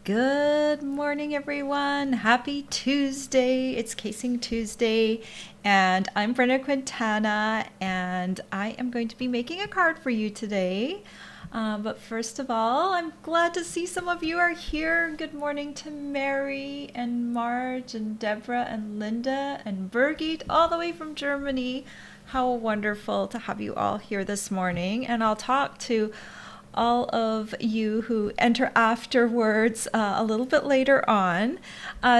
Good morning, everyone. Happy Tuesday. It's Casing Tuesday, and I'm Brenda Quintana, and I am going to be making a card for you today. But first of all, I'm glad to see some of you are here. Good morning to Mary and Marge and Deborah and Linda and Birgit, all the way from Germany. How wonderful to have you all here this morning. And I'll talk to all of you who enter afterwards a little bit later on.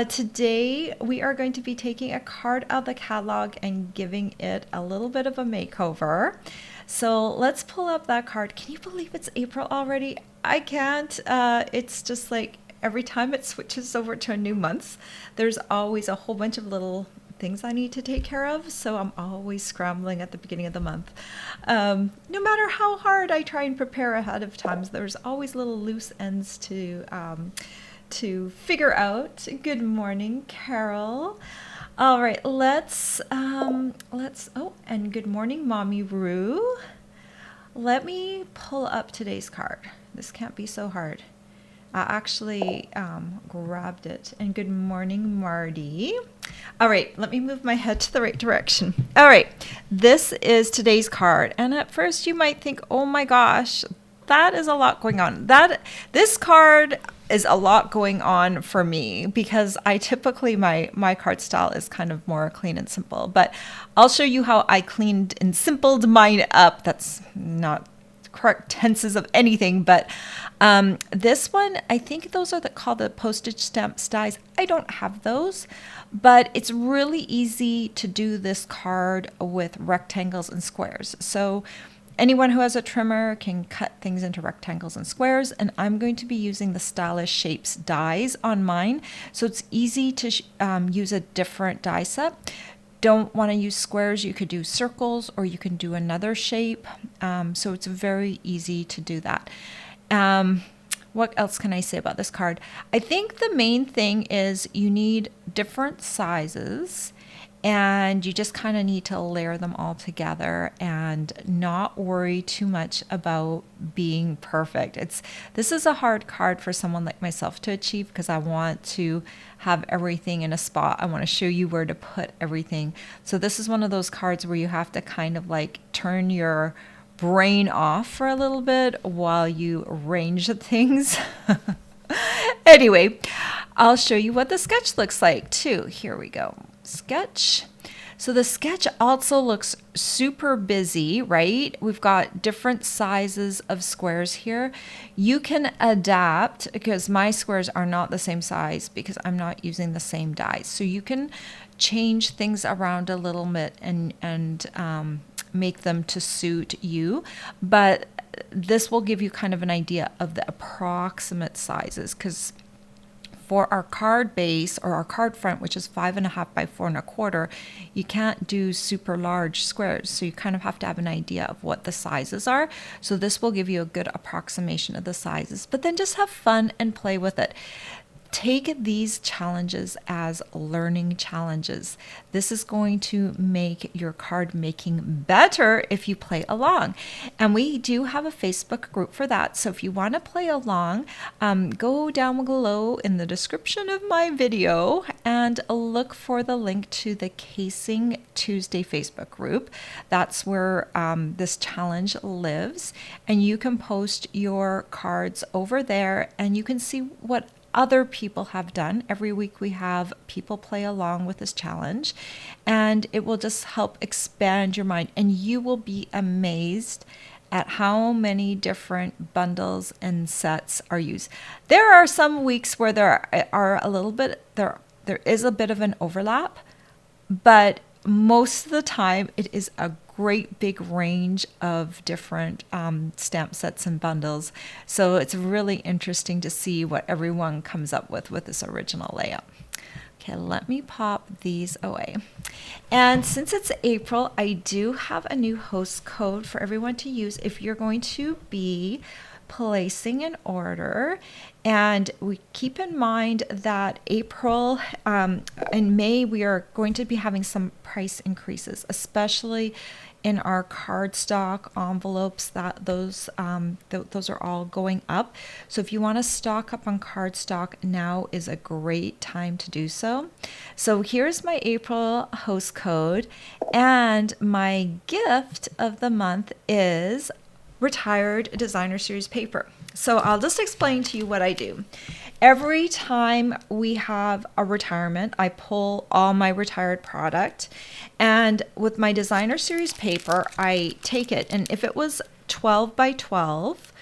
Today we are going to be taking a card out of the catalog and giving it a little bit of a makeover. So let's pull up that card. Can you believe it's April already? I can't. It's just like every time it switches over to a new month, there's always a whole bunch of little things I need to take care of, so I'm always scrambling at the beginning of the month. No matter how hard I try and prepare ahead of time, there's always little loose ends to figure out. Good morning, Carol. All right, let's oh, and good morning, Mommy Roo. Let me pull up today's card. This can't be so hard. I actually grabbed it. And good morning, Marty. All right, let me move my head to the right direction. All right, this is today's card. And at first you might think, oh my gosh, that is a lot going on. This card is a lot going on for me because I typically, my card style is kind of more clean and simple. But I'll show you how I cleaned and simpled mine up. That's not correct tenses of anything, but this one, I think those are called the postage stamp dies. I don't have those, but it's really easy to do this card with rectangles and squares. So anyone who has a trimmer can cut things into rectangles and squares, and I'm going to be using the Stylish Shapes dies on mine, so it's easy to use a different die set. Don't want to use squares, you could do circles or you can do another shape. So it's very easy to do that. What else can I say about this card? I think the main thing is you need different sizes and you just kind of need to layer them all together and not worry too much about being perfect. This is a hard card for someone like myself to achieve because I want to have everything in a spot. I want to show you where to put everything. So this is one of those cards where you have to kind of like turn your brain off for a little bit while you arrange the things. Anyway, I'll show you what the sketch looks like too. Here we go. Sketch. So the sketch also looks super busy, right? We've got different sizes of squares here. You can adapt because my squares are not the same size because I'm not using the same dies. So you can change things around a little bit and make them to suit you. But this will give you kind of an idea of the approximate sizes because for our card base or our card front, which is 5.5 by 4.25, you can't do super large squares. So you kind of have to have an idea of what the sizes are. So this will give you a good approximation of the sizes, but then just have fun and play with it. Take these challenges as learning challenges. This is going to make your card making better if you play along. And we do have a Facebook group for that. So if you want to play along, go down below in the description of my video and look for the link to the Casing Tuesday Facebook group. That's where this challenge lives. And you can post your cards over there and you can see what other people have done. Every week we have people play along with this challenge and it will just help expand your mind and you will be amazed at how many different bundles and sets are used. There are some weeks where there is a bit of an overlap, but most of the time it is a great big range of different stamp sets and bundles. So it's really interesting to see what everyone comes up with this original layout. Okay, let me pop these away. And since it's April, I do have a new host code for everyone to use if you're going to be placing an order. And we keep in mind that April and May, we are going to be having some price increases, especially in our cardstock envelopes. That those are all going up. So if you want to stock up on cardstock, now is a great time to do so. So here's my April host code, and my gift of the month is Retired Designer Series paper. So I'll just explain to you what I do. Every time we have a retirement, I pull all my retired product, and with my Designer Series paper, I take it, and if it was 12 by 12,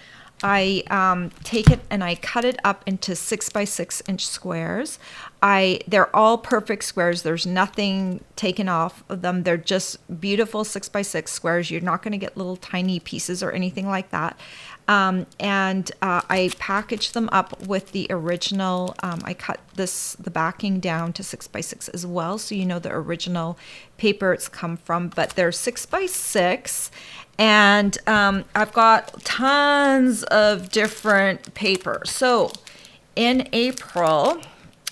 I take it and I cut it up into 6 by 6 inch squares. They're all perfect squares. There's nothing taken off of them. They're just beautiful 6 by 6 squares. You're not going to get little tiny pieces or anything like that. I package them up with the original. I cut the backing down to 6 by 6 as well, so you know the original paper it's come from. But they're 6 by 6. And I've got tons of different paper. So in April,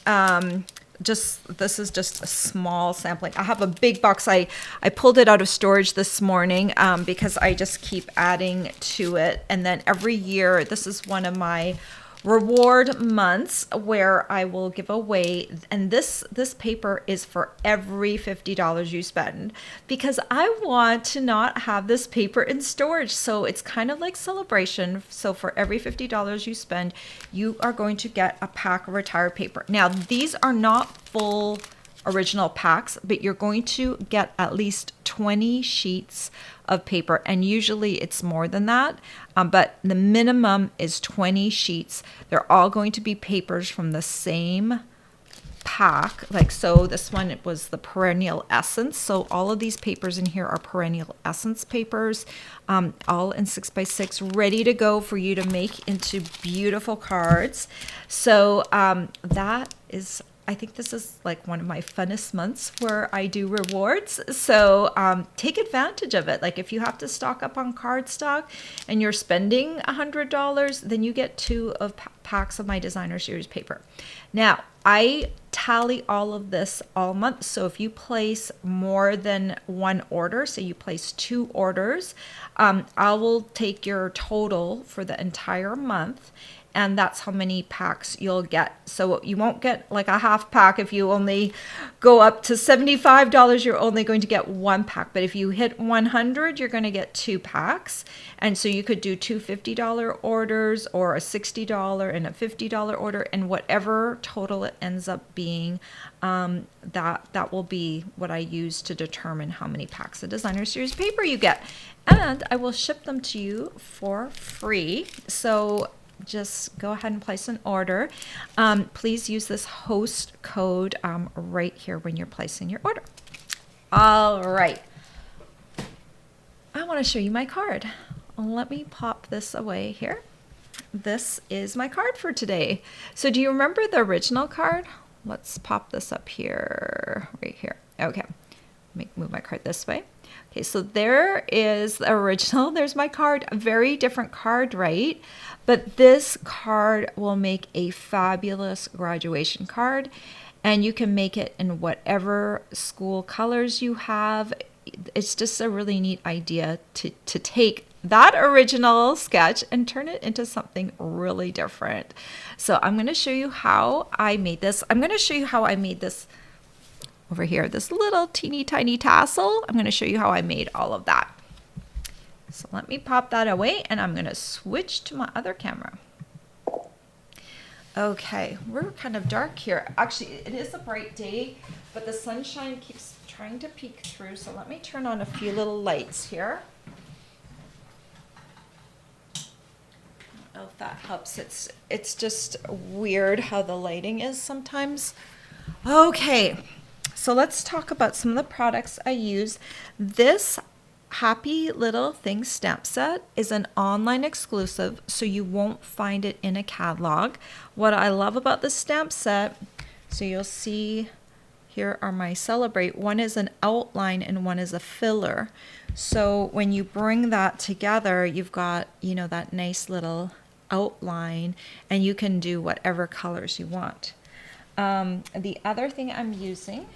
this is just a small sampling. I have a big box. I pulled it out of storage this morning because I just keep adding to it. And then every year, this is one of my reward months where I will give away, and this paper is for every $50 you spend, because I want to not have this paper in storage. So it's kind of like celebration. So for every $50 you spend, you are going to get a pack of retired paper. Now these are not full original packs, but you're going to get at least 20 sheets of paper, and usually it's more than that, but the minimum is 20 sheets. They're all going to be papers from the same pack. Like, so this one, it was the Perennial Essence. So all of these papers in here are Perennial Essence papers, all in 6 by 6, ready to go for you to make into beautiful cards. So that is, I think this is like one of my funnest months where I do rewards. So take advantage of it. Like if you have to stock up on cardstock and you're spending $100, then you get 2 of packs of my Designer Series paper. Now, I tally all of this all month. So if you place more than 1 order, say you place 2 orders, I will take your total for the entire month, and that's how many packs you'll get. So you won't get like a half pack. If you only go up to $75, you're only going to get 1 pack. But if you hit 100, you're going to get 2 packs. And so you could do 2 $50 orders, or a $60 and a $50 order, and whatever total it ends up being, that will be what I use to determine how many packs of Designer Series paper you get. And I will ship them to you for free. So just go ahead and place an order. Please use this host code right here when you're placing your order. All right. I want to show you my card. Let me pop this away here. This is my card for today. So do you remember the original card? Let's pop this up here, right here. Okay. Move my card this way. Okay, so there is the original. There's my card. A very different card, right? But this card will make a fabulous graduation card, and you can make it in whatever school colors you have. It's just a really neat idea to take that original sketch and turn it into something really different. So I'm going to show you how I made this. I'm going to show you how I made this over here, this little teeny tiny tassel. I'm going to show you how I made all of that. So let me pop that away, and I'm going to switch to my other camera. Okay, we're kind of dark here. Actually, it is a bright day, but the sunshine keeps trying to peek through. So let me turn on a few little lights here. I don't know if that helps. It's just weird how the lighting is sometimes. Okay. So let's talk about some of the products I use. This Happy Little Things stamp set is an online exclusive, so you won't find it in a catalog. What I love about this stamp set, so you'll see here are my Celebrate. One is an outline and one is a filler. So when you bring that together, you've got, you know, that nice little outline, and you can do whatever colors you want. The other thing I'm using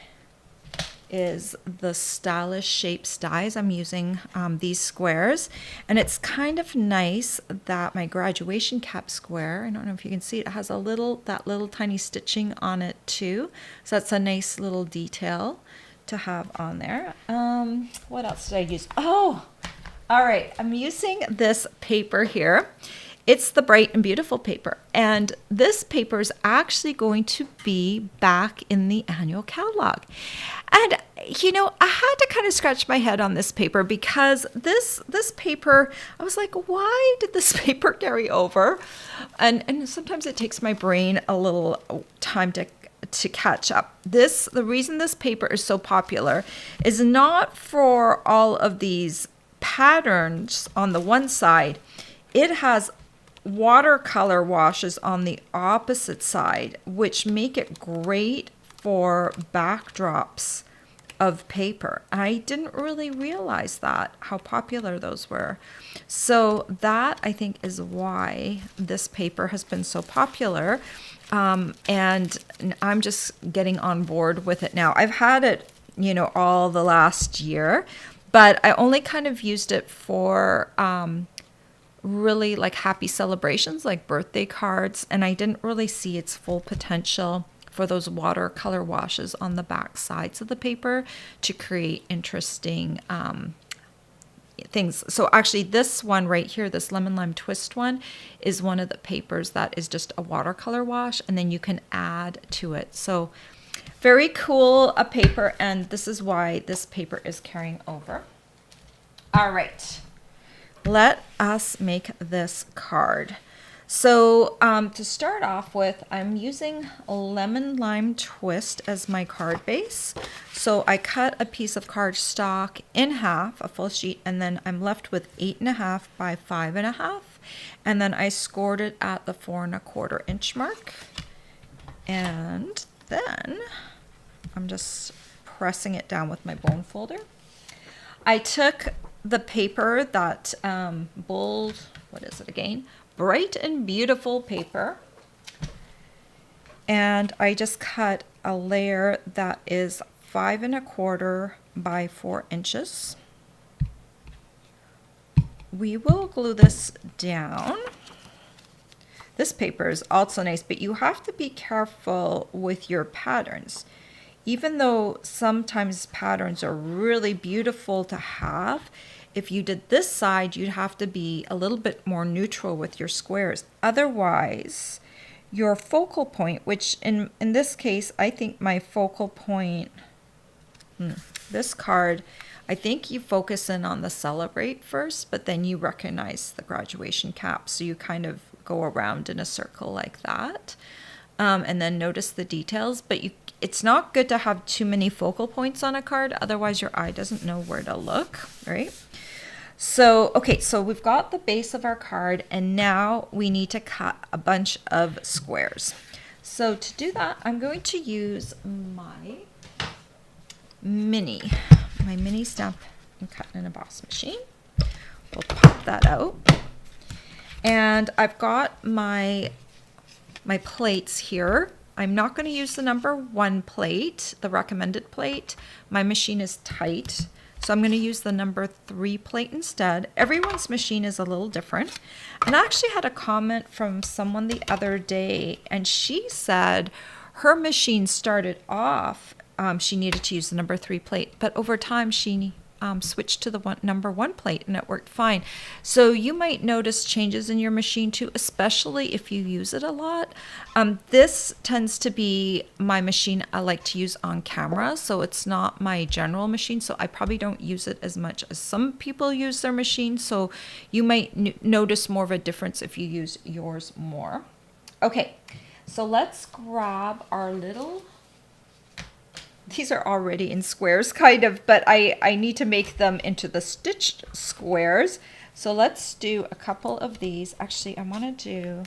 is the Stylish Shapes dies. I'm using these squares, and it's kind of nice that my graduation cap square, I don't know if you can see it, has that little tiny stitching on it too. So that's a nice little detail to have on there. What else did I use? Oh, all right. I'm using this paper here. It's the Bright and Beautiful paper. And this paper is actually going to be back in the annual catalog. And, you know, I had to kind of scratch my head on this paper because this paper, I was like, why did this paper carry over? And sometimes it takes my brain a little time to catch up. The reason this paper is so popular is not for all of these patterns on the one side. It has watercolor washes on the opposite side, which make it great for backdrops of paper. I didn't really realize that, how popular those were. So that, I think, is why this paper has been so popular. And I'm just getting on board with it now. I've had it, you know, all the last year, but I only kind of used it for really like happy celebrations, like birthday cards, and I didn't really see its full potential for those watercolor washes on the back sides of the paper to create interesting things. So actually this one right here, this lemon lime twist one, is one of the papers that is just a watercolor wash, and then you can add to it. So very cool a paper, and this is why this paper is carrying over. All right. Let us make this card. So to start off with, I'm using a lemon lime twist as my card base. So I cut a piece of cardstock in half, a full sheet, and then I'm left with 8.5 by 5.5. And then I scored it at the 4.25 inch mark. And then I'm just pressing it down with my bone folder. I took the paper that what is it again? Bright and Beautiful paper. And I just cut a layer that is 5.25 by 4 inches. We will glue this down. This paper is also nice, but you have to be careful with your patterns. Even though sometimes patterns are really beautiful to have, if you did this side, you'd have to be a little bit more neutral with your squares. Otherwise, your focal point, which in this case, I think my focal point, this card, I think you focus in on the celebrate first, but then you recognize the graduation cap. So you kind of go around in a circle like that, and then notice the details. But it's not good to have too many focal points on a card. Otherwise, your eye doesn't know where to look, right? So, okay, so we've got the base of our card, and now we need to cut a bunch of squares. So to do that, I'm going to use my mini stamp and cut and emboss machine. We'll pop that out. And I've got my plates here. I'm not going to use the number 1 plate, the recommended plate. My machine is tight, so I'm going to use the number 3 plate instead. Everyone's machine is a little different. And I actually had a comment from someone the other day, and she said her machine started off, she needed to use the number 3 plate, but over time she switched to the number 1 plate, and it worked fine. So you might notice changes in your machine too, especially if you use it a lot. This tends to be my machine I like to use on camera, so it's not my general machine, so I probably don't use it as much as some people use their machine, so you might notice more of a difference if you use yours more. Okay, so let's grab our little, these are already in squares kind of, but I need to make them into the stitched squares. So let's do a couple of these. Actually, I want to do,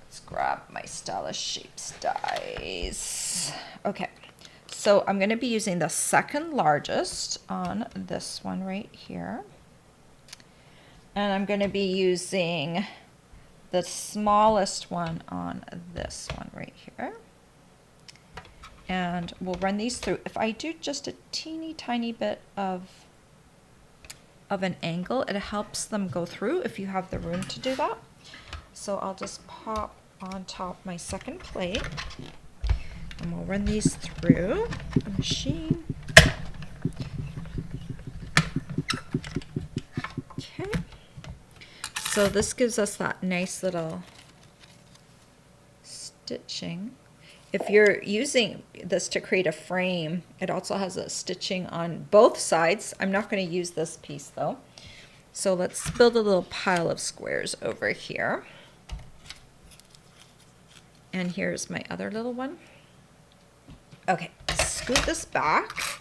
let's grab my Stylish Shapes dies. Okay, so I'm going to be using the 2nd largest on this one right here. And I'm going to be using the smallest one on this one right here. And we'll run these through. If I do just a teeny tiny bit of an angle, it helps them go through if you have the room to do that. So I'll just pop on top my second plate and we'll run these through the machine. Okay. So this gives us that nice little stitching. If you're using this to create a frame, it also has a stitching on both sides. I'm not going to use this piece though. So let's build a little pile of squares over here. And here's my other little one. Okay, scoot this back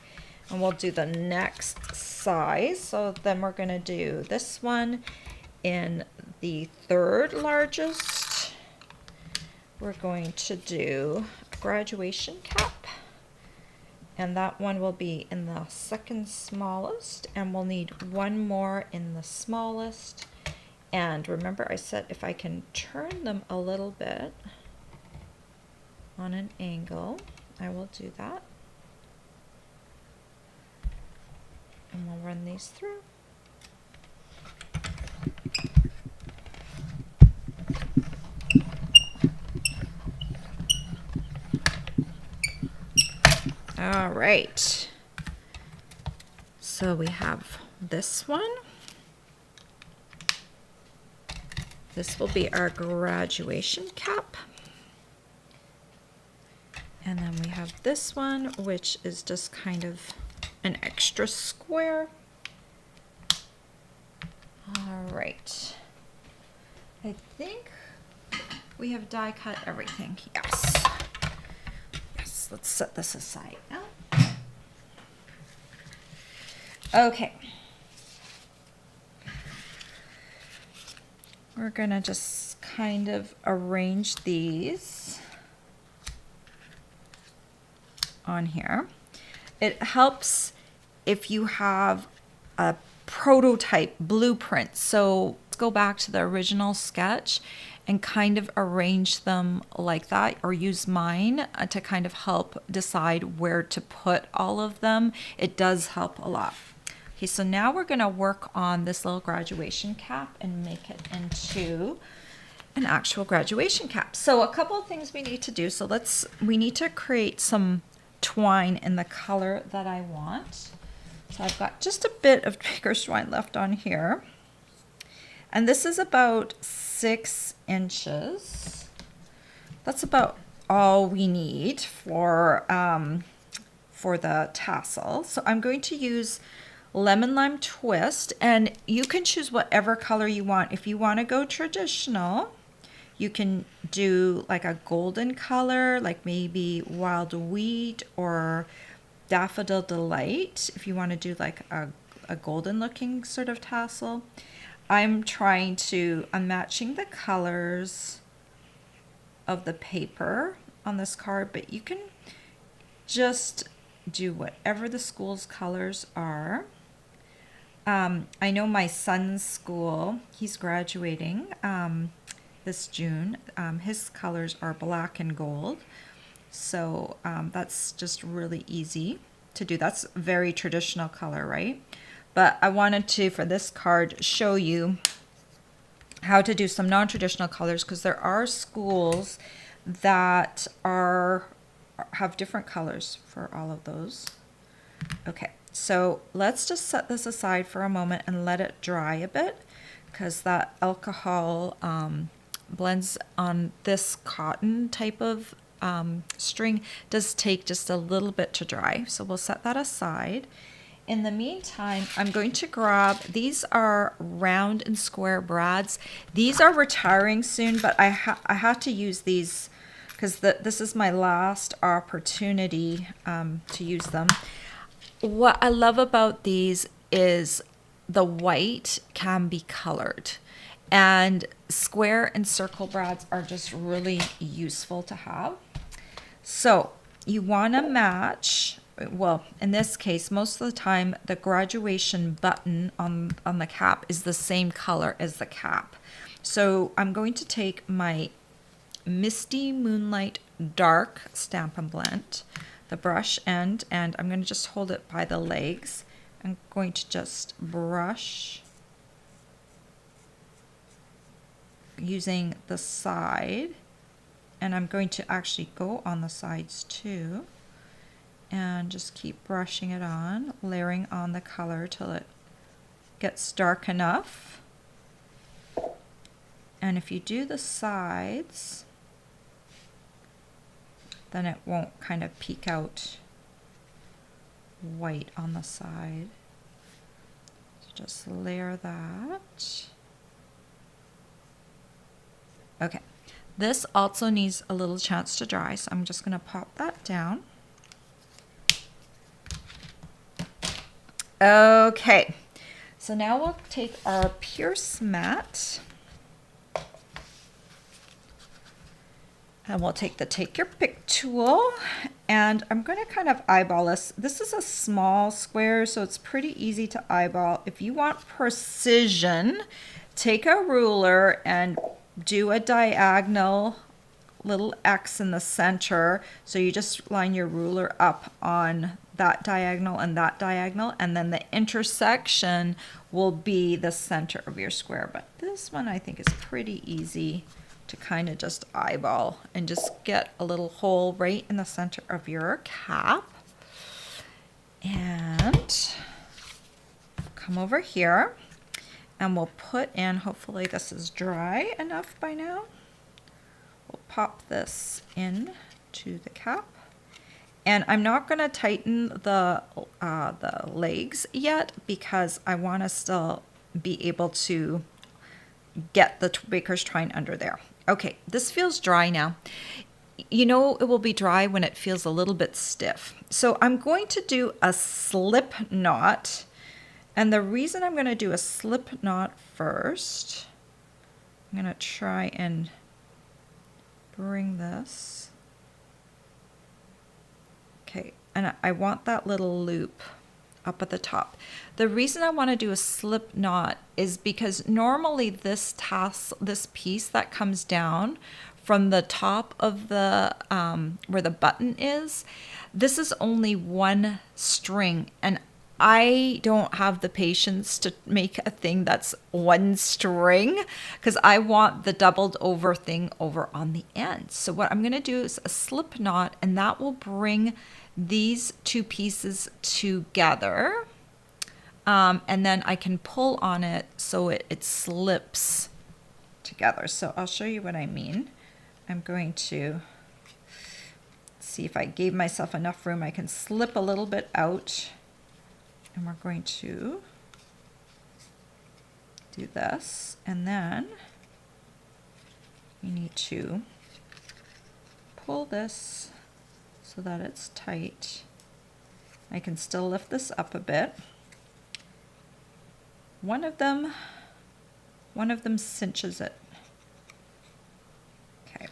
and we'll do the next size. So then we're going to do this one in the third largest. We're going to do a graduation cap. And that one will be in the second smallest. And we'll need one more in the smallest. And remember I said if I can turn them a little bit on an angle, I will do that. And we'll run these through. All right. So we have this one. This will be our graduation cap. And then we have this one, which is just kind of an extra square. All right. I think we have die cut everything. Yes. Yes, let's set this aside now. Okay. We're gonna just kind of arrange these on here. It helps if you have a prototype blueprint. So let's go back to the original sketch and kind of arrange them like that, or use mine to kind of help decide where to put all of them. It does help a lot. Okay, so now we're gonna work on this little graduation cap and make it into an actual graduation cap. So a couple of things we need to do. So we need to create some twine in the color that I want. So I've got just a bit of baker's twine left on here. And this is about 6 inches. That's about all we need for the tassel. So I'm going to use lemon lime twist, and you can choose whatever color you want. If you want to go traditional, you can do like a golden color, like maybe wild wheat or daffodil delight, if you want to do like a golden looking sort of tassel. I'm matching the colors of the paper on this card, but you can just do whatever the school's colors are. I know my son's school, he's graduating this June. His colors are black and gold. So that's just really easy to do. That's very traditional color, right? But I wanted to, for this card, show you how to do some non-traditional colors, because there are schools that have different colors for all of those. Okay, so let's just set this aside for a moment and let it dry a bit, because that alcohol blends on this cotton type of string does take just a little bit to dry. So we'll set that aside. In the meantime, I'm going to grab, these are round and square brads. These are retiring soon, but I have to use these because this is my last opportunity to use them. What I love about these is the white can be colored, and square and circle brads are just really useful to have. So you want to match well, in this case, most of the time, the graduation button on the cap is the same color as the cap. So I'm going to take my Misty Moonlight Dark Stamp and Blend, the brush end, and I'm going to just hold it by the legs. I'm going to just brush using the side, and I'm going to actually go on the sides too, and just keep brushing it on, layering on the color till it gets dark enough. And if you do the sides, then it won't kind of peek out white on the side. So just layer that. Okay, this also needs a little chance to dry, so I'm just going to pop that down. Okay, so now we'll take our Pierce mat, and we'll take the Take Your Pick tool, and I'm going to kind of eyeball this. This is a small square, so it's pretty easy to eyeball. If you want precision, take a ruler and do a diagonal little X in the center. So you just line your ruler up on that diagonal, and then the intersection will be the center of your square. But this one I think is pretty easy to kind of just eyeball and just get a little hole right in the center of your cap. And come over here, and we'll put in, hopefully this is dry enough by now. We'll pop this in to the cap. And I'm not going to tighten the legs yet, because I want to still be able to get the baker's twine under there. Okay, this feels dry now. You know it will be dry when it feels a little bit stiff. So I'm going to do a slip knot. And the reason I'm going to do a slip knot first, I'm going to try and bring this. Okay, and I want that little loop up at the top. The reason I want to do a slip knot is because normally this tassel, this piece that comes down from the top of the where the button is, this is only one string, and I don't have the patience to make a thing that's one string, because I want the doubled over thing over on the end. So what I'm going to do is a slip knot, and that will bring these two pieces together, and then I can pull on it so it slips together. So I'll show you what I mean. I'm going to see if I gave myself enough room. I can slip a little bit out, and we're going to do this, and then we need to pull this so that it's tight. I can still lift this up a bit. One of them cinches it. Okay.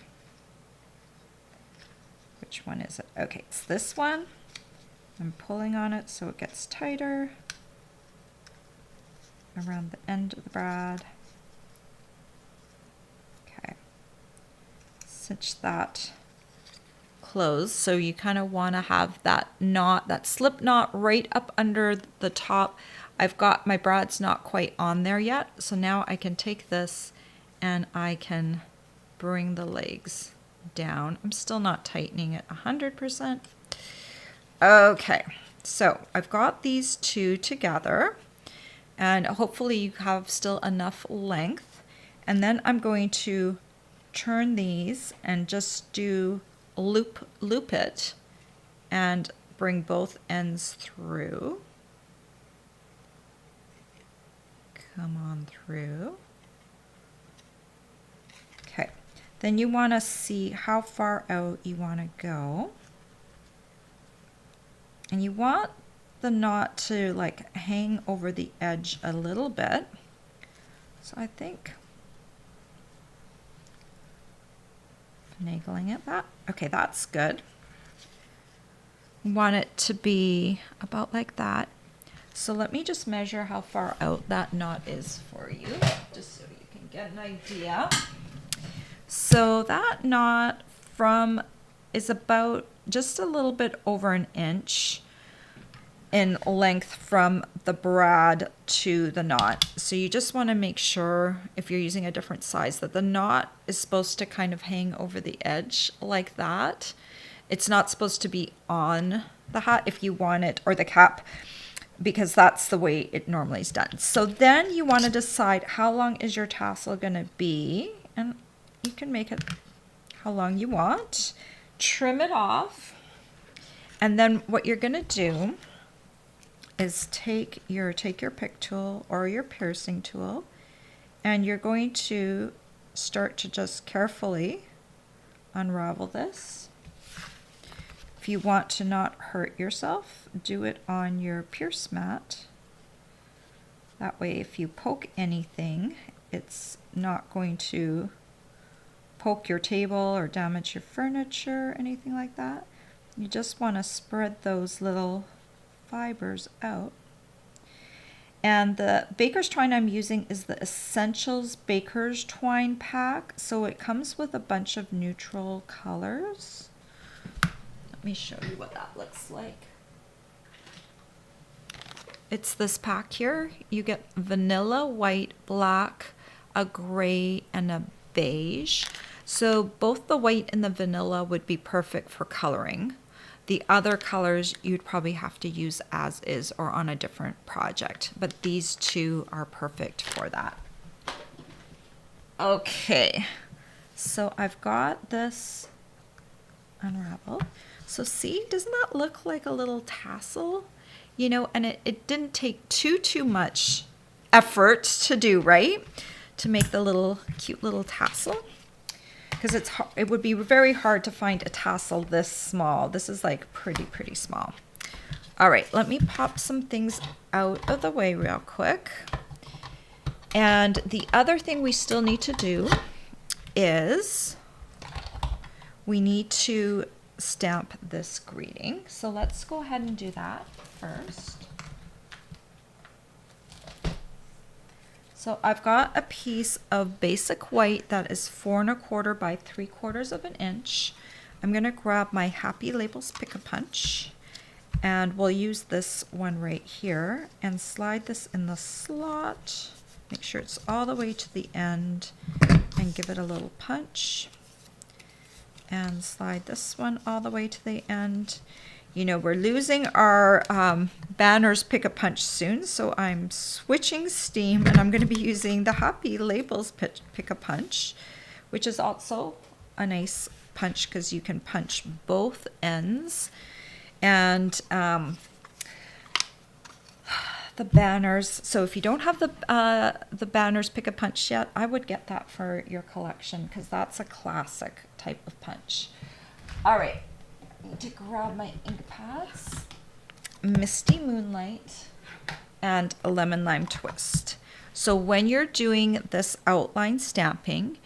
Which one is it? Okay, it's this one. I'm pulling on it so it gets tighter around the end of the brad. Okay. Cinch that close. So you kind of want to have that knot, that slip knot right up under the top. I've got my brad's not quite on there yet, so now I can take this and I can bring the legs down. I'm still not tightening it 100%. Okay, so I've got these two together, and hopefully you have still enough length. And then I'm going to turn these and just do loop it and bring both ends through. Come on through. Okay, then you want to see how far out you want to go. And you want the knot to like hang over the edge a little bit. So I think finagling it that. Okay, that's good. want it to be about like that. So let me just measure how far out that knot is for you, just so you can get an idea. So that knot is about just a little bit over an inch in length from the brad to the knot. So you just want to make sure, if you're using a different size, that the knot is supposed to kind of hang over the edge like that. It's not supposed to be on the hat if you want it, or the cap, because that's the way it normally is done. So then you want to decide how long is your tassel going to be, and you can make it how long you want. Trim it off, and then what you're going to do is take your pick tool or your piercing tool, and you're going to start to just carefully unravel this. If you want to not hurt yourself, do it on your pierce mat. That way, if you poke anything, it's not going to poke your table or damage your furniture, anything like that. You just want to spread those little fibers out. And the baker's twine I'm using is the Essentials Baker's Twine pack. So it comes with a bunch of neutral colors. Let me show you what that looks like. It's this pack here. You get vanilla, white, black, a gray, and a beige. So both the white and the vanilla would be perfect for coloring. The other colors you'd probably have to use as is or on a different project, but these two are perfect for that. Okay, so I've got this unraveled. So see, doesn't that look like a little tassel? You know, and it didn't take too much effort to do, right? To make the cute little tassel. Because it would be very hard to find a tassel this small. This is like pretty small. All right, let me pop some things out of the way real quick. And the other thing we still need to do is we need to stamp this greeting. So let's go ahead and do that first. So I've got a piece of basic white that is 4 1/4 by 3/4 of an inch. I'm going to grab my Happy Labels Pick-a-Punch, and we'll use this one right here and slide this in the slot. Make sure it's all the way to the end and give it a little punch. And slide this one all the way to the end. You know, we're losing our banners Pick-a-Punch soon, so I'm switching steam, and I'm going to be using the Happy Labels Pick-a-Punch, which is also a nice punch because you can punch both ends. And the banners, so if you don't have the banners Pick-a-Punch yet, I would get that for your collection because that's a classic type of punch. All right. Need to grab my ink pads, Misty Moonlight, and a Lemon Lime Twist. So when you're doing this outline stamping,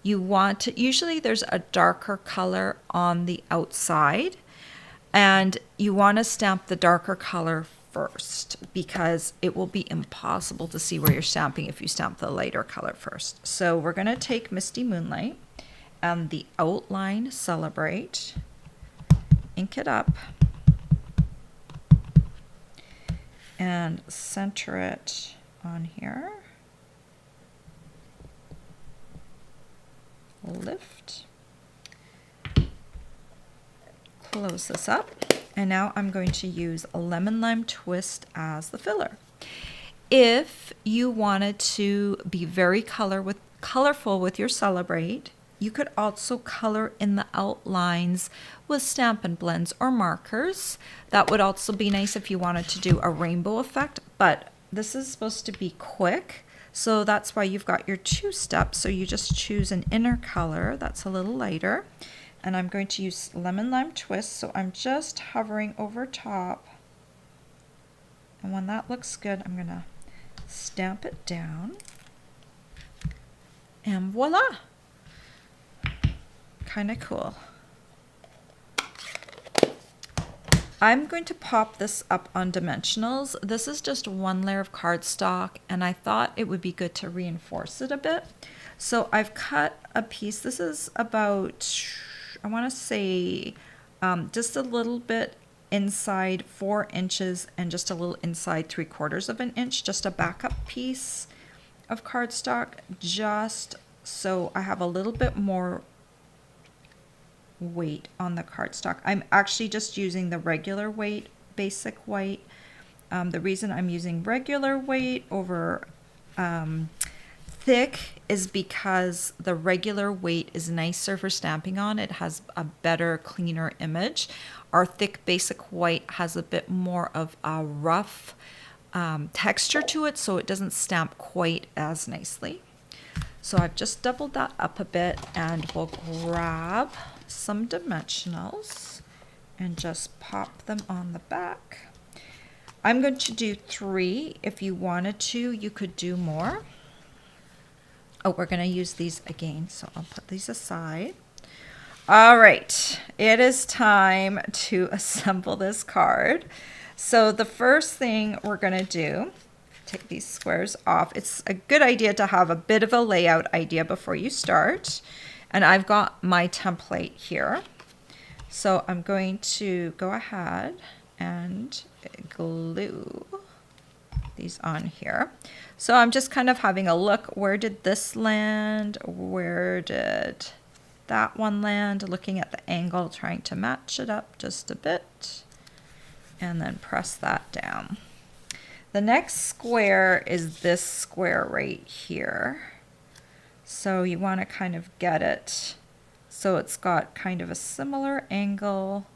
you want to, usually there's a darker color on the outside, and you want to stamp the darker color first because it will be impossible to see where you're stamping if you stamp the lighter color first. So we're going to take Misty Moonlight and the outline Celebrate, ink it up, and center it on here. Lift. Close this up. And now I'm going to use a Lemon Lime Twist as the filler. If you wanted to be very colorful with your Celebrate, you could also color in the outlines with Stampin' Blends or markers. That would also be nice if you wanted to do a rainbow effect, but this is supposed to be quick, so that's why you've got your 2 steps. So you just choose an inner color that's a little lighter, and I'm going to use Lemon Lime Twist, so I'm just hovering over top, and when that looks good, I'm gonna stamp it down, and voila! Kind of cool. I'm going to pop this up on dimensionals. This is just one layer of cardstock, and I thought it would be good to reinforce it a bit. So I've cut a piece. This is about, I want to say, just a little bit inside 4 inches and just a little inside 3/4 of an inch, just a backup piece of cardstock, just so I have a little bit more weight on the cardstock. I'm actually just using the regular weight, basic weight. The reason I'm using regular weight over thick is because the regular weight is nicer for stamping on. It has a better, cleaner image. Our thick basic white has a bit more of a rough texture to it, so it doesn't stamp quite as nicely. So I've just doubled that up a bit, and we'll grab some dimensionals and just pop them on the back. I'm going to do 3. If you wanted to, you could do more. Oh, we're going to use these again, so I'll put these aside. All right, it is time to assemble this card. So the first thing we're going to do, take these squares off. It's a good idea to have a bit of a layout idea before you start. And I've got my template here. So I'm going to go ahead and glue these on here. So I'm just kind of having a look. Where did this land? Where did that one land? Looking at the angle, trying to match it up just a bit. And then press that down. The next square is this square right here. So you want to kind of get it so it's got kind of a similar angle,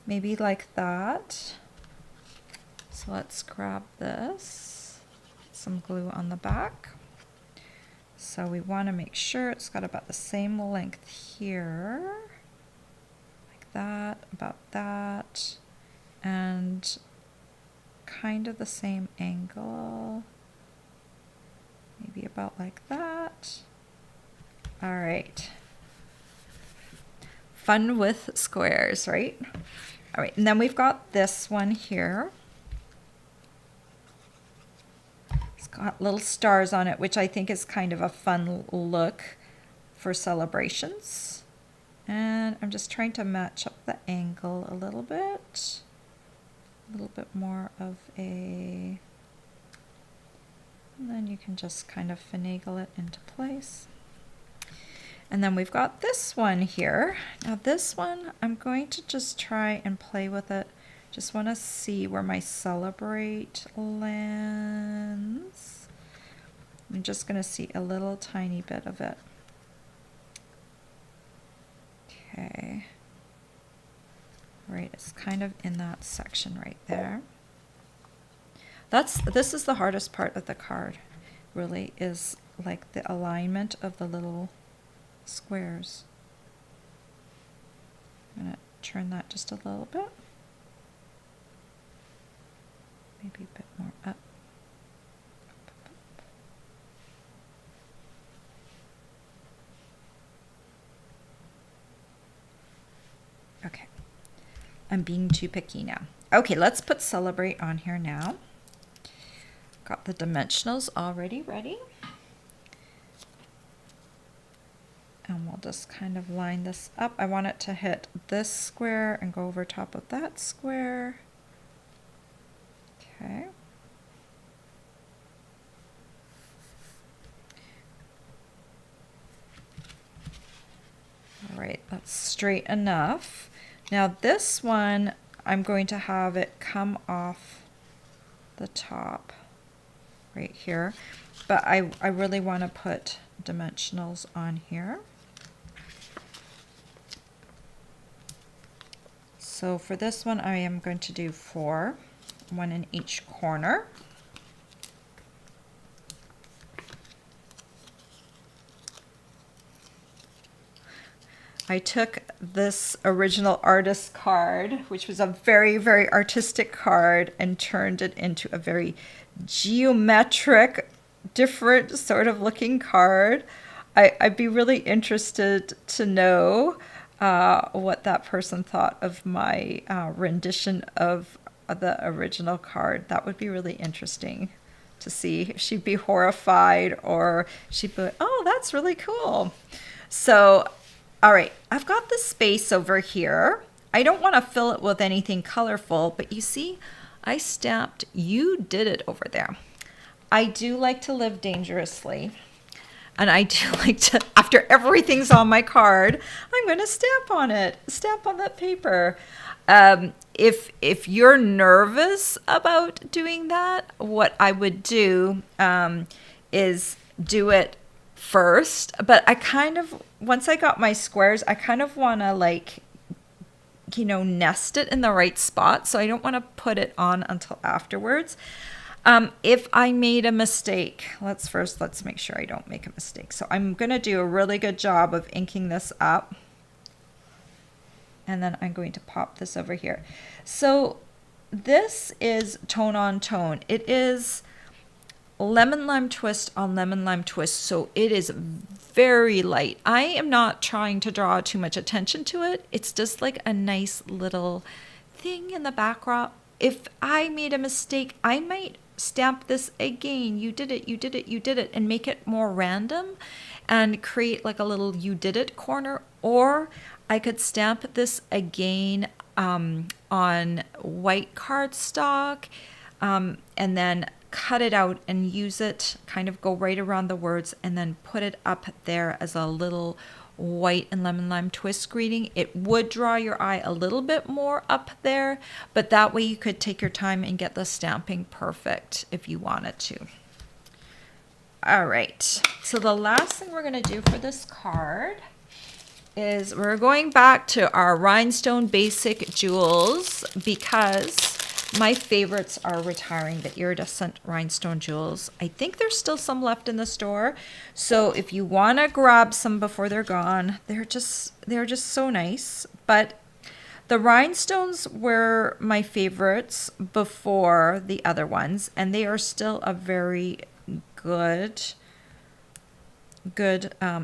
maybe like that. So let's grab this, some glue on the back. So we want to make sure it's got about the same length here, like that, about that, and kind of the same angle. Maybe about like that. All right. Fun with squares, right? All right, and then we've got this one here. It's got little stars on it, which I think is kind of a fun look for celebrations. And I'm just trying to match up the angle a little bit more of a, and then you can just kind of finagle it into place. And then we've got this one here. Now this one, I'm going to just try and play with it. Just want to see where my celebrate lands. I'm just going to see a little tiny bit of it. Okay. Right, it's kind of in that section right there. This is the hardest part of the card, really, is like the alignment of the little squares. I'm going to turn that just a little bit. Maybe a bit more up. Okay. I'm being too picky now. Okay, let's put celebrate on here now. Got the dimensionals already ready. And we'll just kind of line this up. I want it to hit this square and go over top of that square. Okay. All right, that's straight enough. Now this one, I'm going to have it come off the top right here, but I really want to put dimensionals on here. So for this one, I am going to do 4, 1 in each corner. I took this original artist card, which was a very, very artistic card, and turned it into a very geometric, different sort of looking card. I'd be really interested to know what that person thought of my rendition of the original card. That would be really interesting to see if she'd be horrified or she'd be, oh, that's really cool. So, all right, I've got the space over here. I don't want to fill it with anything colorful, but you see, I stamped, you did it over there. I do like to live dangerously. And I do like to, after everything's on my card, I'm going to stamp on it, stamp on that paper. If you're nervous about doing that, what I would do is do it first. But I kind of, once I got my squares, I kind of want to like, you know, nest it in the right spot. So I don't want to put it on until afterwards. If I made a mistake, let's make sure I don't make a mistake. So I'm going to do a really good job of inking this up. And then I'm going to pop this over here. So this is tone on tone. It is lemon lime twist on lemon lime twist. So it is very light. I am not trying to draw too much attention to it. It's just like a nice little thing in the background. If I made a mistake, I might stamp this again. You did it, you did it, you did it, and make it more random and create like a little you did it corner. Or I could stamp this again on white cardstock and then cut it out and use it, kind of go right around the words and then put it up there as a little white and lemon lime twist greeting. It would draw your eye a little bit more up there, but that way you could take your time and get the stamping perfect if you wanted to. All right, so the last thing we're going to do for this card is we're going back to our rhinestone basic jewels because my favorites are retiring, the iridescent rhinestone jewels. I think there's still some left in the store. So if you want to grab some before they're gone, they're just so nice. But the rhinestones were my favorites before the other ones, and they are still a very good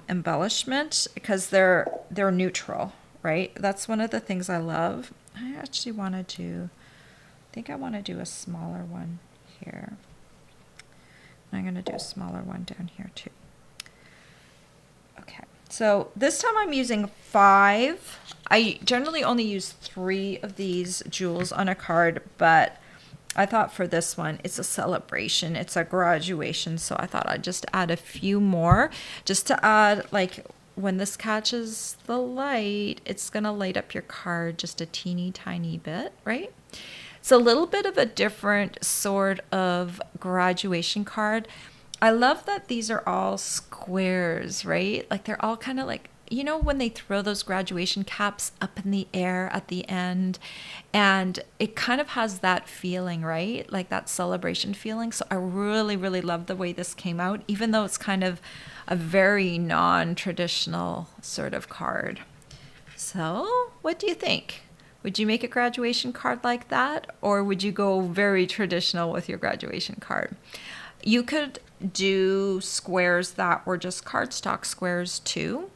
embellishment because they're neutral, right? That's one of the things I love. I actually want to do, I think I want to do a smaller one here. I'm going to do a smaller one down here too. Okay, so this time I'm using 5. I generally only use 3 of these jewels on a card, but I thought for this one, it's a celebration, it's a graduation, so I thought I'd just add a few more, just to add, like, when this catches the light, it's gonna light up your card just a teeny tiny bit, right? It's a little bit of a different sort of graduation card. I love that these are all squares, right? Like they're all kind of like, you know, when they throw those graduation caps up in the air at the end, and it kind of has that feeling, right? Like that celebration feeling. So I really, really love the way this came out, even though it's kind of a very non-traditional sort of card. So what do you think? Would you make a graduation card like that, or would you go very traditional with your graduation card? You could do squares that were just cardstock squares too.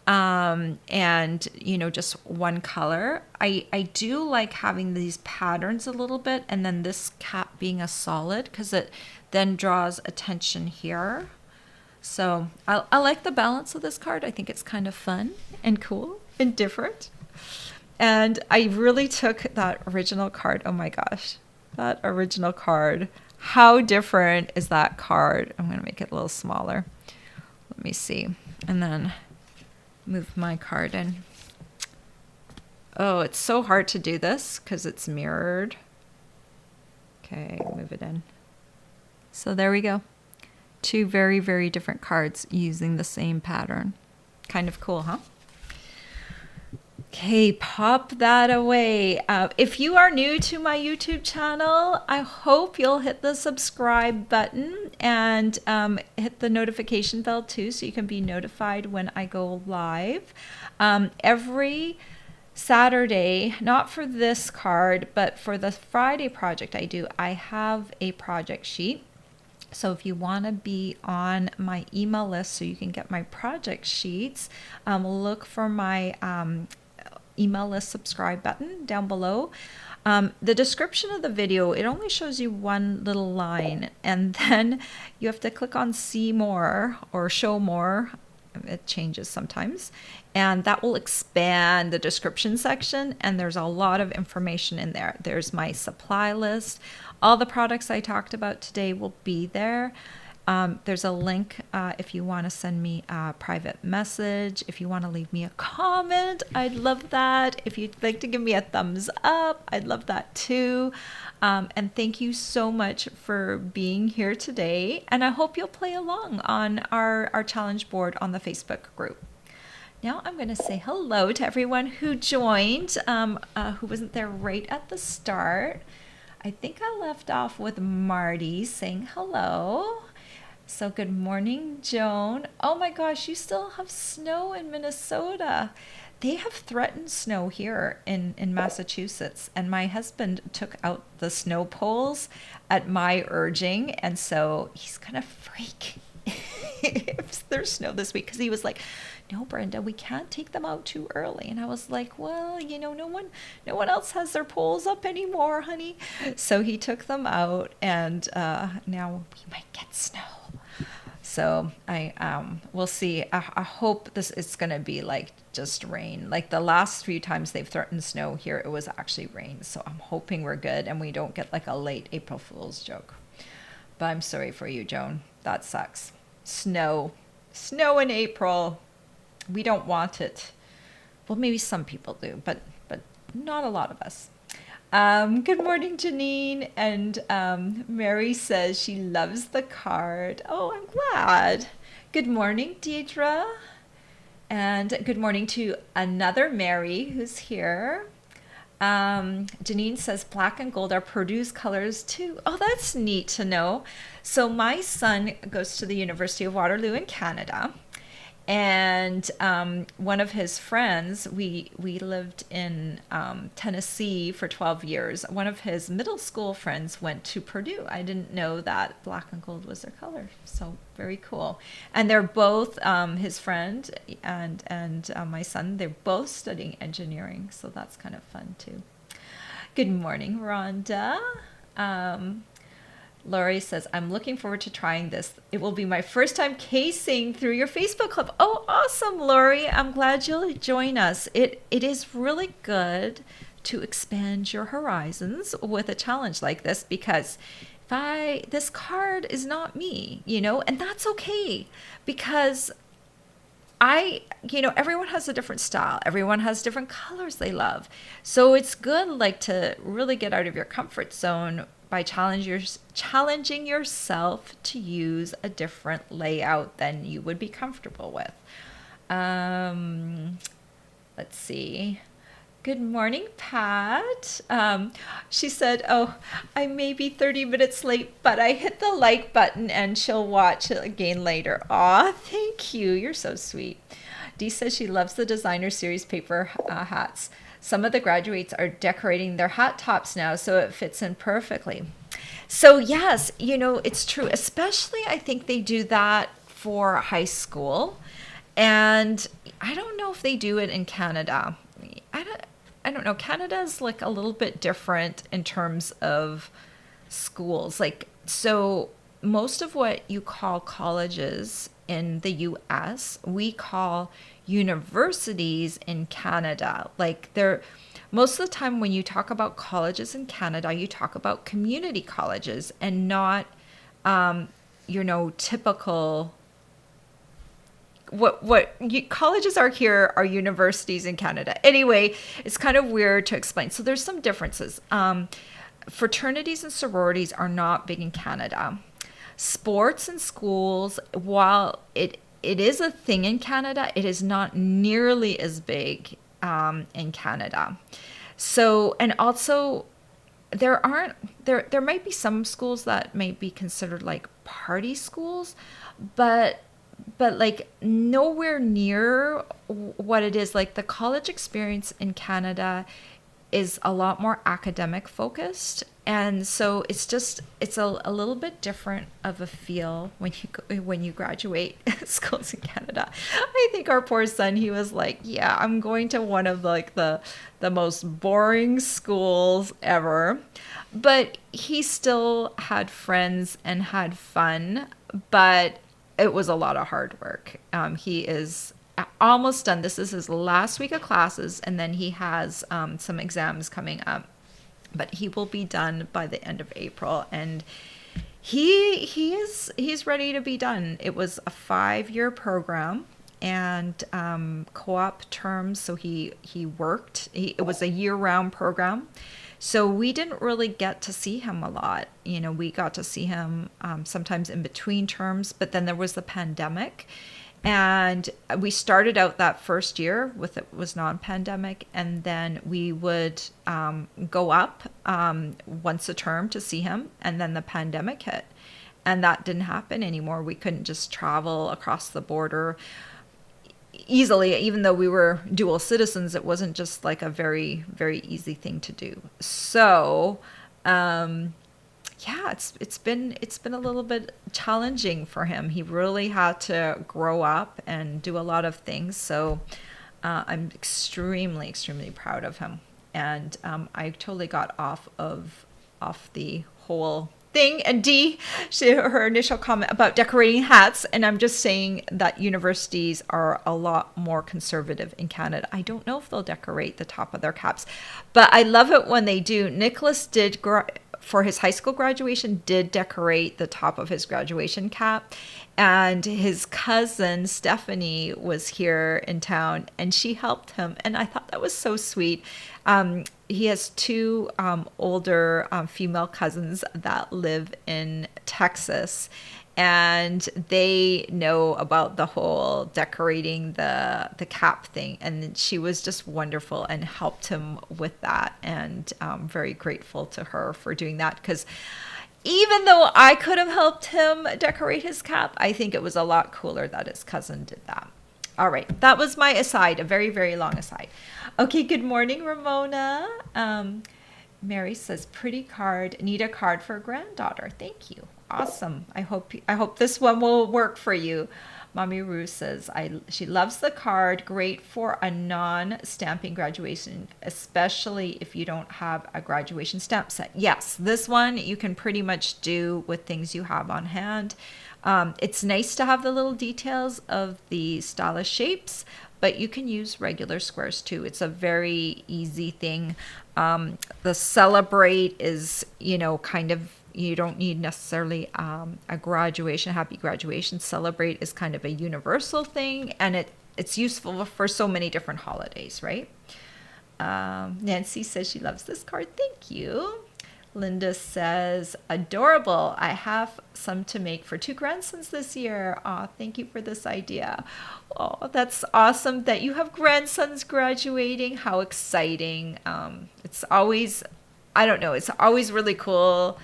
And you know, just one color. I do like having these patterns a little bit, and then this cap being a solid because it then draws attention here. So I like the balance of this card. I think it's kind of fun and cool and different. And I really took that original card. Oh my gosh, that original card. How different is that card? I'm going to make it a little smaller. Let me see. And then move my card in. Oh, it's so hard to do this because it's mirrored. Okay, move it in. So there we go. 2 very, very different cards using the same pattern. Kind of cool, huh? Okay, pop that away. If you are new to my YouTube channel, I hope you'll hit the subscribe button and hit the notification bell too, so you can be notified when I go live. Every Saturday, not for this card, but for the Friday project I do, I have a project sheet. So if you want to be on my email list so you can get my project sheets, look for my email list subscribe button down below. The description of the video, it only shows you one little line, and then you have to click on see more or show more. It changes sometimes, and that will expand the description section, and there's a lot of information in there. There's my supply list. All the products I talked about today will be there. There's a link if you want to send me a private message. If you want to leave me a comment, I'd love that. If you'd like to give me a thumbs up, I'd love that too. And thank you so much for being here today. And I hope you'll play along on our challenge board on the Facebook group. Now I'm going to say hello to everyone who joined, who wasn't there right at the start. I think I left off with Marty saying hello. So good morning, Joan. Oh my gosh, you still have snow in Minnesota. They have threatened snow here in Massachusetts, and my husband took out the snow poles at my urging, and so he's gonna freak if there's snow this week, because he was like, no, Brenda, we can't take them out too early. And I was like, well, no one else has their poles up anymore, honey. So he took them out, and now we might get snow. So we'll see. I hope this is going to be like just rain. Like the last few times they've threatened snow here, it was actually rain. So I'm hoping we're good and we don't get like a late April Fool's joke. But I'm sorry for you, Joan. That sucks. Snow in April. We don't want it. Well, maybe some people do, but not a lot of us. Good morning, Janine. And Mary says she loves the card. Oh, I'm glad. Good morning, Deidre. And good morning to another Mary who's here. Janine says black and gold are Purdue's colors too. Oh, that's neat to know. So my son goes to the University of Waterloo in Canada. And one of his friends, we lived in Tennessee for 12 years. One of his middle school friends went to Purdue. I didn't know that black and gold was their color. So very cool. And they're both, his friend and my son, they're both studying engineering. So that's kind of fun too. Good morning, Rhonda. Lori says, I'm looking forward to trying this. It will be my first time casing through your Facebook club. Oh, awesome, Lori. I'm glad you'll join us. It is really good to expand your horizons with a challenge like this, because this card is not me, and that's okay, because everyone has a different style. Everyone has different colors they love. So it's good like to really get out of your comfort zone by challenging yourself to use a different layout than you would be comfortable with. Let's see. Good morning, Pat. She said, oh, I may be 30 minutes late, but I hit the like button and she'll watch it again later. Aw, thank you. You're so sweet. Dee says she loves the designer series paper hats. Some of the graduates are decorating their hat tops now, so it fits in perfectly. So yes, it's true. Especially I think they do that for high school. And I don't know if they do it in Canada. I don't know. Canada's like a little bit different in terms of schools. Like, so most of what you call colleges in the US, we call universities in Canada. Like most of the time when you talk about colleges in Canada, you talk about community colleges and not, typical. Colleges are here are universities in Canada. Anyway, it's kind of weird to explain. So there's some differences. Fraternities and sororities are not big in Canada. Sports in schools, while it is a thing in Canada, it is not nearly as big in Canada. So, and also there might be some schools that might be considered like party schools, but like nowhere near what it is. Like the college experience in Canada is a lot more academic focused, And so it's a little bit different of a feel when you graduate schools in Canada. I think our poor son, he was like, yeah, I'm going to one of like the most boring schools ever. But he still had friends and had fun, but it was a lot of hard work. He is almost done. This is his last week of classes, and then he has some exams coming up. But he will be done by the end of April, and he's ready to be done. It was a 5-year program and co-op terms, so he worked. It was a year-round program. So we didn't really get to see him a lot. You know, we got to see him sometimes in between terms, but then there was the pandemic. And we started out that first year with it was non-pandemic, and then we would go up once a term to see him, and then the pandemic hit, and that didn't happen anymore. We couldn't just travel across the border easily, even though we were dual citizens. It wasn't just like a very, very easy thing to do. So yeah, it's been a little bit challenging for him. He really had to grow up and do a lot of things. So I'm extremely, extremely proud of him. And I totally got off the whole thing. And her initial comment about decorating hats, and I'm just saying that universities are a lot more conservative in Canada. I don't know if they'll decorate the top of their caps, but I love it when they do. Nicholas did for his high school graduation, did decorate the top of his graduation cap. And his cousin, Stephanie, was here in town, and she helped him. And I thought that was so sweet. He has 2 older female cousins that live in Texas, and they know about the whole decorating the cap thing. And she was just wonderful and helped him with that. And I'm very grateful to her for doing that, because even though I could have helped him decorate his cap, I think it was a lot cooler that his cousin did that. All right, that was my aside, a very, very long aside. Okay, good morning, Ramona. Mary says, pretty card, need a card for a granddaughter. Thank you. Awesome. I hope this one will work for you. Mommy Rue says, she loves the card. Great for a non-stamping graduation, especially if you don't have a graduation stamp set. Yes, this one you can pretty much do with things you have on hand. It's nice to have the little details of the stylish shapes, but you can use regular squares too. It's a very easy thing. The Celebrate is, kind of, you don't need necessarily a graduation, happy graduation. Celebrate is kind of a universal thing, and it's useful for so many different holidays, right? Nancy says she loves this card. Thank you. Linda says, adorable. I have some to make for 2 grandsons this year. Aw, thank you for this idea. Oh, that's awesome that you have grandsons graduating. How exciting. It's always, I don't know, it's always really cool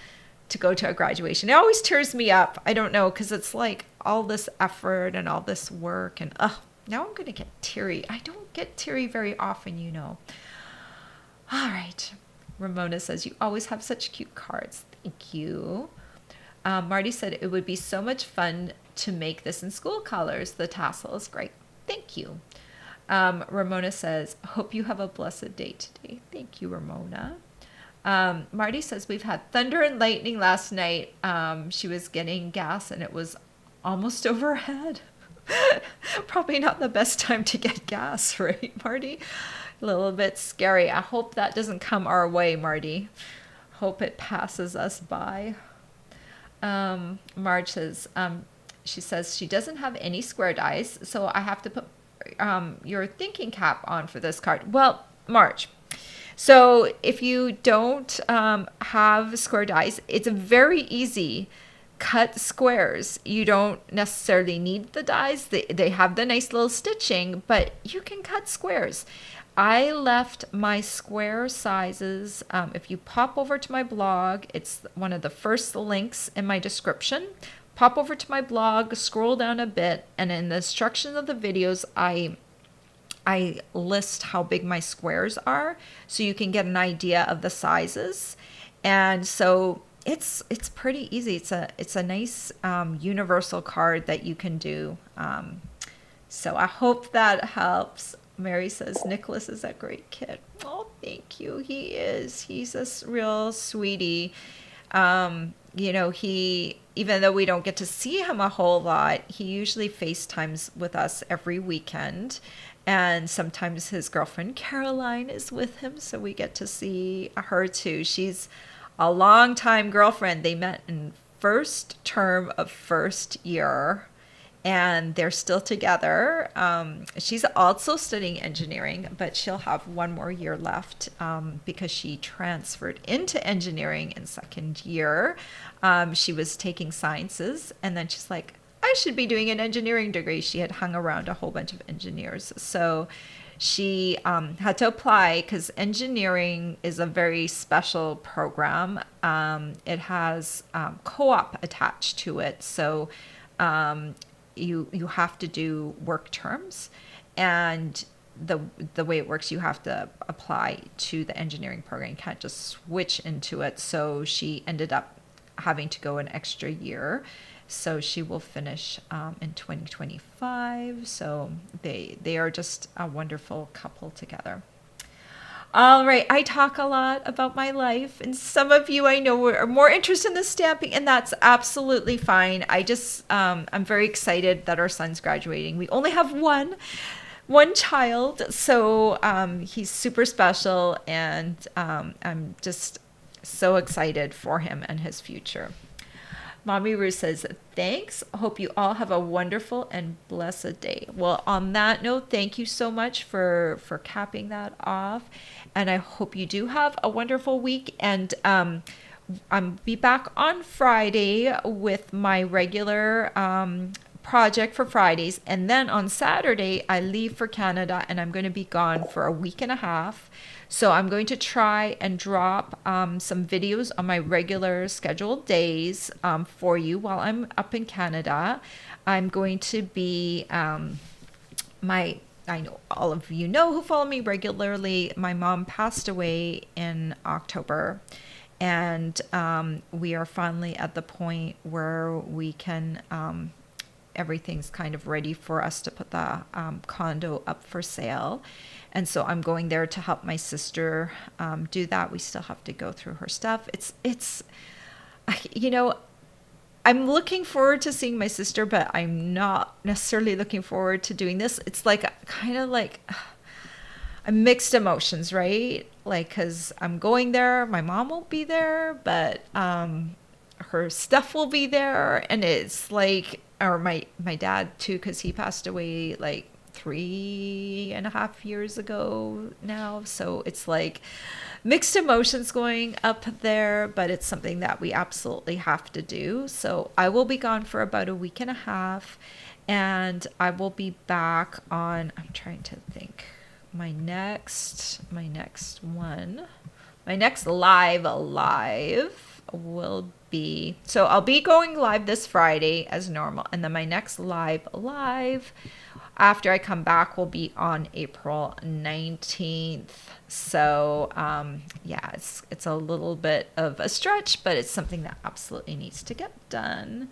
to go to a graduation. It always tears me up. I don't know, because it's like all this effort and all this work, and now I'm going to get teary. I don't get teary very often, All right. Ramona says, you always have such cute cards. Thank you. Marty said, it would be so much fun to make this in school colors. The tassel is great. Thank you. Ramona says, hope you have a blessed day today. Thank you, Ramona. Marty says, we've had thunder and lightning last night. She was getting gas and it was almost over her head. Probably not the best time to get gas, right, Marty? A little bit scary. I hope that doesn't come our way, Marty. Hope it passes us by. Marge says, she says she doesn't have any square dies, so I have to put your thinking cap on for this card. Well, Marge, so if you don't have square dies, it's very easy. Cut squares. You don't necessarily need the dies. They have the nice little stitching, but you can cut squares. I left my square sizes. If you pop over to my blog, it's one of the first links in my description. Pop over to my blog, scroll down a bit, and in the instructions of the videos, I list how big my squares are, so you can get an idea of the sizes. And so it's pretty easy. It's a nice universal card that you can do. So I hope that helps. Mary says Nicholas is a great kid. Oh, thank you. He is. He's a real sweetie. He, even though we don't get to see him a whole lot, he usually FaceTimes with us every weekend. And sometimes his girlfriend Caroline is with him, so we get to see her too. She's a longtime girlfriend. They met in first term of first year, and they're still together. She's also studying engineering, but she'll have one more year left because she transferred into engineering in second year. She was taking sciences, and then she's like, I should be doing an engineering degree. She had hung around a whole bunch of engineers. So she had to apply because engineering is a very special program. It has co-op attached to it. So you have to do work terms, and the way it works, you have to apply to the engineering program. You can't just switch into it. So she ended up having to go an extra year. So she will finish in 2025. So they are just a wonderful couple together. All right, I talk a lot about my life, and some of you I know are more interested in the stamping, and that's absolutely fine. I'm very excited that our son's graduating. We only have one child, so he's super special, and I'm just so excited for him and his future. Mommy Ruth says, thanks. Hope you all have a wonderful and blessed day. Well, on that note, thank you so much for capping that off. And I hope you do have a wonderful week. And I'll be back on Friday with my regular project for Fridays. And then on Saturday, I leave for Canada, and I'm going to be gone for a week and a half. So I'm going to try and drop some videos on my regular scheduled days for you while I'm up in Canada. I'm going to be I know all of you know who follow me regularly. My mom passed away in October, and we are finally at the point where we can everything's kind of ready for us to put the condo up for sale. And so I'm going there to help my sister do that. We still have to go through her stuff. It's I'm looking forward to seeing my sister, but I'm not necessarily looking forward to doing this. It's like kind of like mixed emotions, right? Like, because I'm going there, my mom won't be there, but her stuff will be there. And it's like, or my dad too, because he passed away like 3.5 years ago now. So it's like mixed emotions going up there, but it's something that we absolutely have to do. So I will be gone for about a week and a half, and I will be back on, I'm trying to think, my next live will be, so I'll be going live this Friday as normal, and then my next live after I come back will be on April 19th. So it's a little bit of a stretch, but it's something that absolutely needs to get done.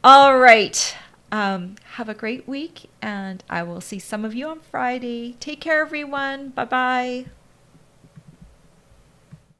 All right. Have a great week, and I will see some of you on Friday. Take care, everyone. Bye-bye.